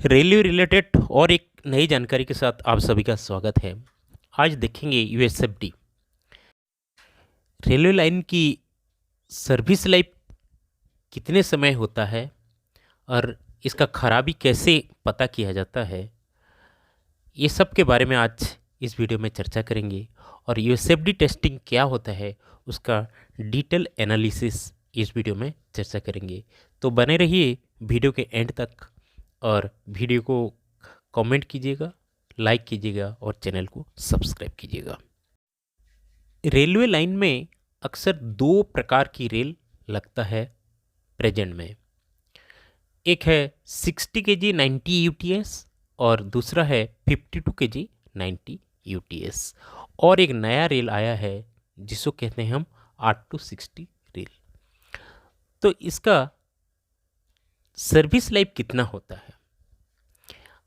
Railway related और एक नई जानकारी के साथ आप सभी का स्वागत है। आज देखेंगे यूएसएफडी रेलवे लाइन की सर्विस लाइफ कितने समय होता है और इसका खराबी कैसे पता किया जाता है। ये सब के बारे में आज इस वीडियो में चर्चा करेंगे और यूएसएफडी टेस्टिंग क्या होता है उसका डिटेल एनालिसिस इस वीडियो में चर्चा करेंगे। तो बने रहिए वीडियो के एंड तक और वीडियो को कमेंट कीजिएगा, लाइक कीजिएगा और चैनल को सब्सक्राइब कीजिएगा। रेलवे लाइन में अक्सर दो प्रकार की रेल लगता है प्रेजेंट में। एक है 60 केजी 90 यूटीएस और दूसरा है 52 केजी 90 यूटीएस। और एक नया रेल आया है जिसको कहते हैं हम 8-60 रेल। तो इसका सर्विस लाइफ कितना होता है?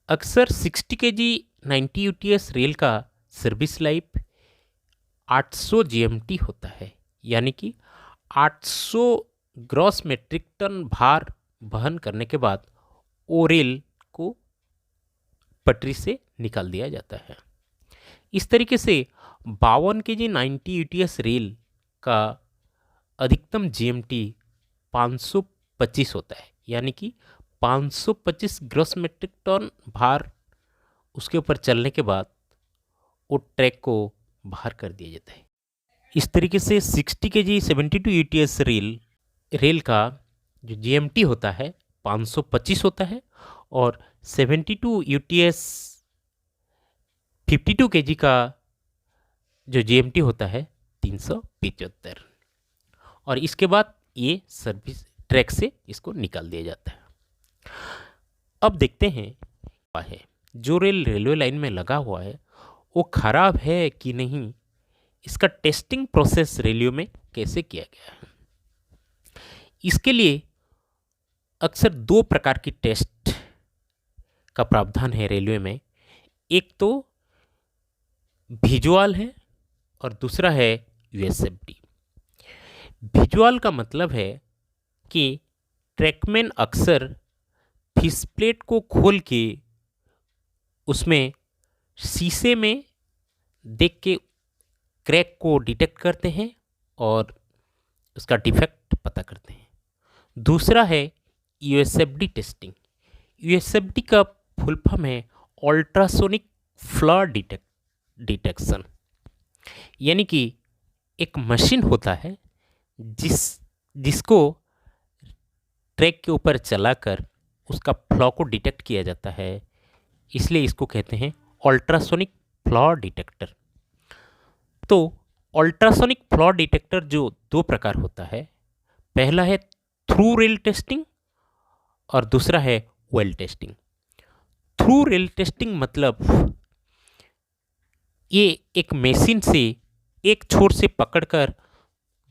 अक्सर 60 केजी 90 यूटीएस रेल का सर्विस लाइफ 800 जीएमटी होता है, यानी कि 800 ग्रॉस मेट्रिक टन भार वहन करने के बाद वो रेल को पटरी से निकाल दिया जाता है। इस तरीके से 52 केजी 90 यूटीएस रेल का अधिकतम जीएमटी 525 होता है, यानी कि 525 ग्रॉस मेट्रिक टन भार उसके ऊपर चलने के बाद वो ट्रैक को बाहर कर दिया जाता है। इस तरीके से 60 केजी 72 यूटीएस रेल का जो जीएमटी होता है 525 होता है और 72 यूटीएस 52 केजी का जो जीएमटी होता है 375। और इसके बाद ये सर्विस ट्रैक से इसको निकाल दिया जाता है। अब देखते हैं जो रेल रेलवे लाइन में लगा हुआ है वो खराब है कि नहीं, इसका टेस्टिंग प्रोसेस रेलवे में कैसे किया गया है। इसके लिए अक्सर दो प्रकार की टेस्ट का प्रावधान है रेलवे में। एक तो विजुअल है और दूसरा है यूएसएफडी। विजुअल का मतलब है कि ट्रैकमैन अक्सर फिश प्लेट को खोल के उसमें शीशे में देख के क्रैक को डिटेक्ट करते हैं और उसका डिफेक्ट पता करते हैं। दूसरा है यूएसएफडी टेस्टिंग। यूएसएफडी का फुल फॉर्म है अल्ट्रासोनिक फ्लॉ डिटेक्शन, यानी कि एक मशीन होता है जिसको ट्रैक के ऊपर चलाकर उसका फ्लॉ को डिटेक्ट किया जाता है, इसलिए इसको कहते हैं अल्ट्रासोनिक फ्लॉ डिटेक्टर। तो अल्ट्रासोनिक फ्लॉ डिटेक्टर जो दो प्रकार होता है, पहला है थ्रू रेल टेस्टिंग और दूसरा है well testing. Through rail testing मतलब ये एक मशीन से एक छोर से पकड़कर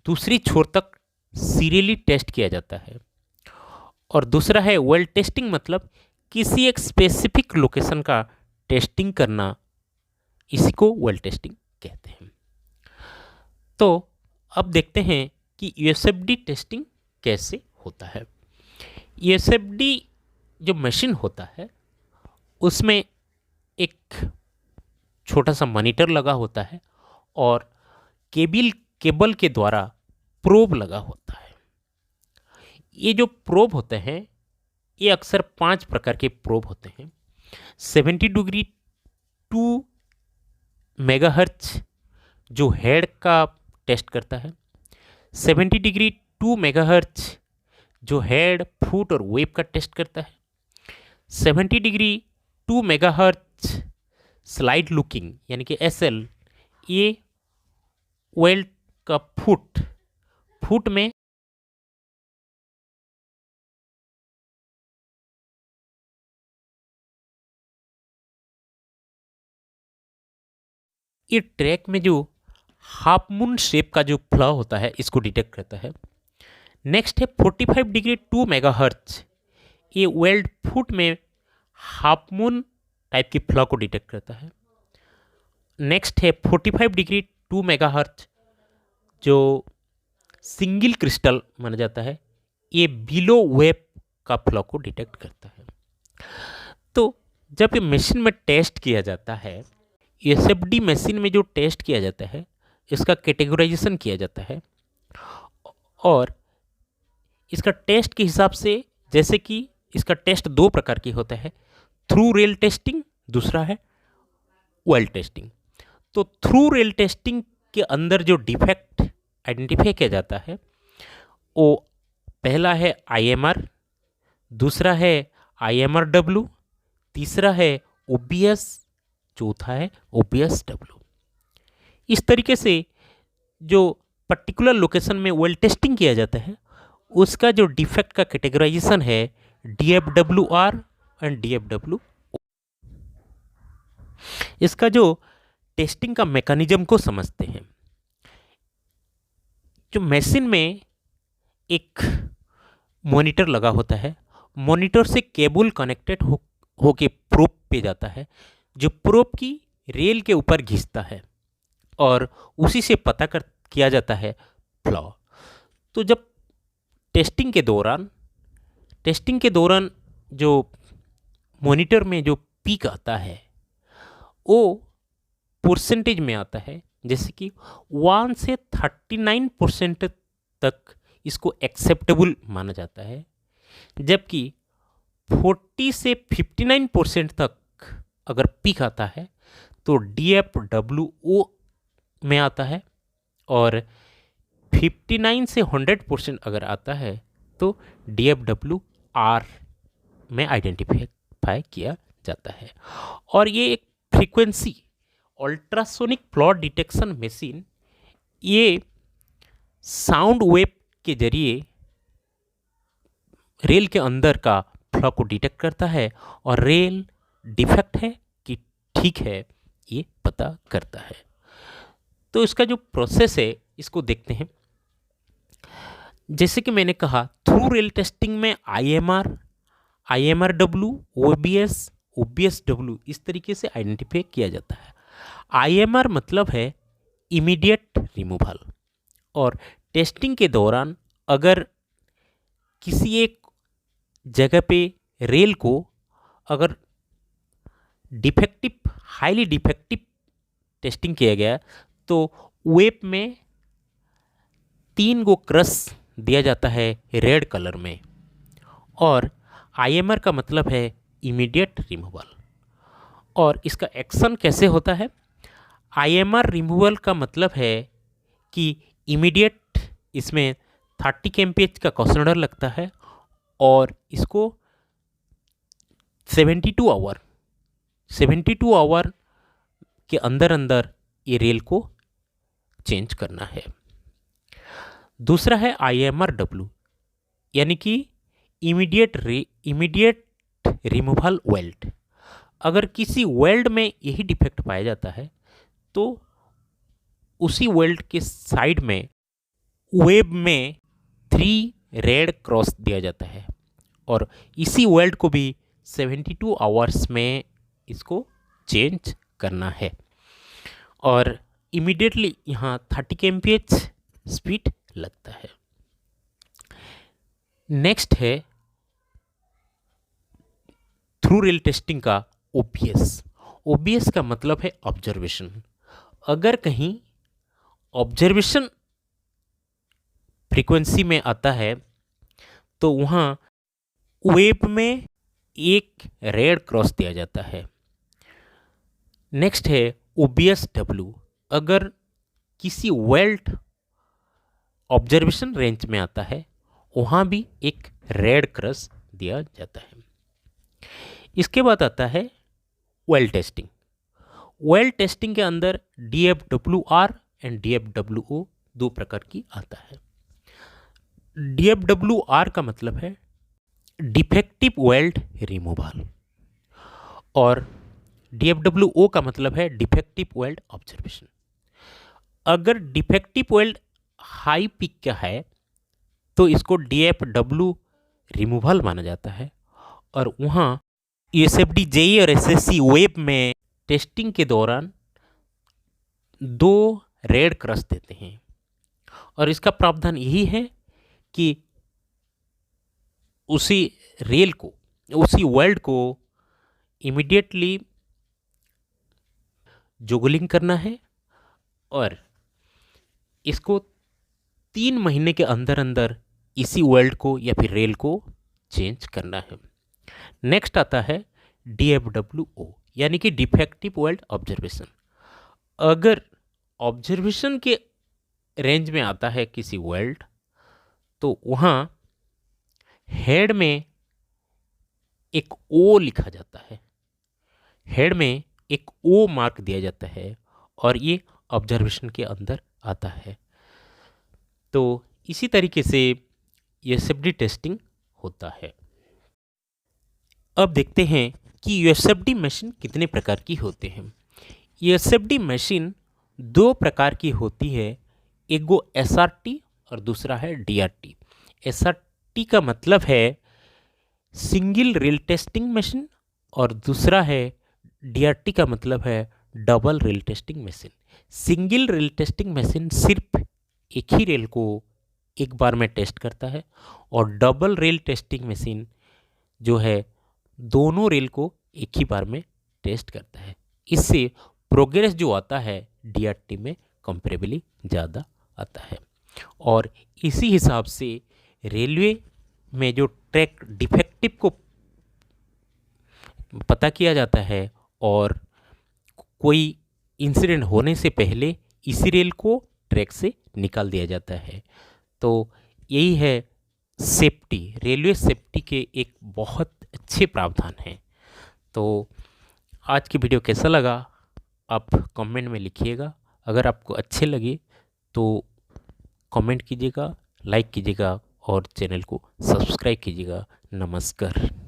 दूसरी छोर तक सीरियली टेस्ट किया जाता है। और दूसरा है वेल टेस्टिंग मतलब किसी एक स्पेसिफिक लोकेशन का टेस्टिंग करना, इसी को वेल टेस्टिंग कहते हैं। तो अब देखते हैं कि यूएसएफडी टेस्टिंग कैसे होता है। यूएसएफडी जो मशीन होता है उसमें एक छोटा सा मॉनिटर लगा होता है और केबल के द्वारा प्रोब लगा होता है। ये जो प्रोब होते हैं ये अक्सर 5 प्रकार के प्रोब होते हैं। 70 डिग्री 2 मेगाहर्ट्ज जो हेड का टेस्ट करता है, 70 डिग्री 2 मेगाहर्ट्ज जो हेड, फुट और वेब का टेस्ट करता है, 70 डिग्री 2 मेगाहर्ट्ज स्लाइड लुकिंग यानी कि एसएल, ये वेल्ड का फुट में ये ट्रैक में जो हाफ मून शेप का जो फ्लॉ होता है इसको डिटेक्ट करता है। नेक्स्ट है 45 डिग्री 2 मेगाहर्ट्ज, ये वेल्ड फुट में हाफ मून टाइप की फ्लॉ को डिटेक्ट करता है। नेक्स्ट है 45 डिग्री 2 मेगाहर्ट्ज जो सिंगल क्रिस्टल माना जाता है, ये बिलो वेब का फ्लॉ को डिटेक्ट करता है। तो जब ये मशीन में टेस्ट किया जाता है, एसएफडी मशीन में जो टेस्ट किया जाता है इसका कैटेगराइजेशन किया जाता है और इसका टेस्ट के हिसाब से, जैसे कि इसका टेस्ट दो प्रकार की होता है, थ्रू रेल टेस्टिंग, दूसरा है वेल टेस्टिंग। तो थ्रू रेल टेस्टिंग के अंदर जो डिफेक्ट आइडेंटिफाई किया जाता है वो पहला है आईएमआर, दूसरा है आईएमआरडब्ल्यू, तीसरा है ओबीएस, चौथा है ओबीएस डब्ल्यू। इस तरीके से जो पर्टिकुलर लोकेशन में वेल टेस्टिंग किया जाता है उसका जो डिफेक्ट का कैटेगराइजेशन है DFWR एंड DFW। इसका जो टेस्टिंग का मैकेनिज्म को समझते हैं। जो मशीन में एक मॉनिटर लगा होता है, मॉनिटर से केबल कनेक्टेड होके प्रोब पे जाता है, जो प्रोब की रेल के ऊपर घिसता है और उसी से पता किया जाता है फ्लॉ। तो जब टेस्टिंग के दौरान जो मॉनिटर में जो पीक आता है वो परसेंटेज में आता है, जैसे कि 1 से 39% तक इसको एक्सेप्टेबल माना जाता है, जबकि 40 से 59% तक अगर पीक आता है तो DFWO में आता है और 59 से 100% अगर आता है तो DFWR में आइडेंटिफाई किया जाता है। और ये एक frequency ultrasonic flaw detection machine, ये साउंड वेव के जरिए रेल के अंदर का फ्लॉ को डिटेक्ट करता है और रेल डिफेक्ट है कि ठीक है ये पता करता है। तो इसका जो प्रोसेस है इसको देखते हैं। जैसे कि मैंने कहा, थ्रू रेल टेस्टिंग में आईएमआर, आईएमआरडब्ल्यू, ओबीएस, ओबीएसडब्ल्यू इस तरीके से आइडेंटिफाई किया जाता है। आईएमआर मतलब है इमीडिएट रिमूवल, और टेस्टिंग के दौरान अगर किसी एक जगह पे रेल को अगर डिफेक्टिव, हाईली डिफेक्टिव टेस्टिंग किया गया तो वेब में 3 गो क्रस दिया जाता है रेड कलर में, और आईएमआर का मतलब है इमीडिएट रिमूवल। और इसका एक्शन कैसे होता है? आईएमआर रिमूवल का मतलब है कि इमीडिएट इसमें 30 kmph का कॉन्सनर लगता है और इसको 72 आवर के अंदर अंदर ये रेल को चेंज करना है। दूसरा है आईएमआरडब्ल्यू, यानी कि इमीडिएट रिमूवल वेल्ड। अगर किसी वेल्ड में यही डिफेक्ट पाया जाता है तो उसी वेल्ड के साइड में वेब में 3 रेड क्रॉस दिया जाता है और इसी वेल्ड को भी 72 आवर्स में इसको चेंज करना है, और इमीडिएटली यहाँ 30 kmph स्पीड लगता है। नेक्स्ट है थ्रू रेल टेस्टिंग का ओबीएस। ओबीएस का मतलब है ऑब्जर्वेशन। अगर कहीं ऑब्जर्वेशन फ्रीक्वेंसी में आता है तो वहाँ वेब में एक रेड क्रॉस दिया जाता है। नेक्स्ट है ओबीएसडब्ल्यू। अगर किसी वेल्ड ऑब्जर्वेशन रेंज में आता है वहाँ भी एक रेड क्रॉस दिया जाता है। इसके बाद आता है वेल टेस्टिंग। वेल टेस्टिंग के अंदर DFWR एंड DFWO 2 प्रकार की आता है। DFWR का मतलब है डिफेक्टिव वेल्ड रिमूवल, और DFWO का मतलब है डिफेक्टिव वेल्ड ऑब्जर्वेशन। अगर डिफेक्टिव वेल्ड हाई पिक का है तो इसको DFW रिमूवल माना जाता है, और वहाँ एसएफडी, जेई और एसएससी वेब में टेस्टिंग के दौरान 2 रेड क्रॉस देते हैं, और इसका प्रावधान यही है कि उसी रेल को, उसी वर्ल्ड को इमीडिएटली जोगलिंग करना है और इसको 3 महीने के अंदर अंदर इसी वर्ल्ड को या फिर रेल को चेंज करना है। नेक्स्ट आता है DFWO यानी कि डिफेक्टिव वर्ल्ड ऑब्जर्वेशन। अगर ऑब्जर्वेशन के रेंज में आता है किसी वर्ल्ड तो वहाँ हेड में एक ओ लिखा जाता है, हेड में एक ओ मार्क दिया जाता है और ये ऑब्जर्वेशन के अंदर आता है। तो इसी तरीके से यूएसएफडी टेस्टिंग होता है। अब देखते हैं कि यूएसएफडी मशीन कितने प्रकार की होते हैं। यूएसएफडी मशीन 2 प्रकार की होती है, एक गो एसआरटी और दूसरा है डीआरटी। एसआरटी का मतलब है सिंगल रेल टेस्टिंग मशीन और दूसरा है डीआरटी का मतलब है double rail testing machine. Single rail testing machine सिर्फ एक ही रेल को एक बार में टेस्ट करता है और डबल रेल टेस्टिंग मशीन जो है दोनों रेल को एक ही बार में टेस्ट करता है। इससे प्रोग्रेस जो आता है डीआरटी में कंपेरेबली ज़्यादा आता है और इसी हिसाब से रेलवे में जो ट्रैक डिफेक्टिव को पता किया जाता है और कोई इंसिडेंट होने से पहले इसी रेल को ट्रैक से निकाल दिया जाता है। तो यही है सेफ्टी, रेलवे सेफ्टी के एक बहुत अच्छे प्रावधान हैं। तो आज की वीडियो कैसा लगा आप कमेंट में लिखिएगा। अगर आपको अच्छे लगे तो कमेंट कीजिएगा, लाइक कीजिएगा और चैनल को सब्सक्राइब कीजिएगा। नमस्कार।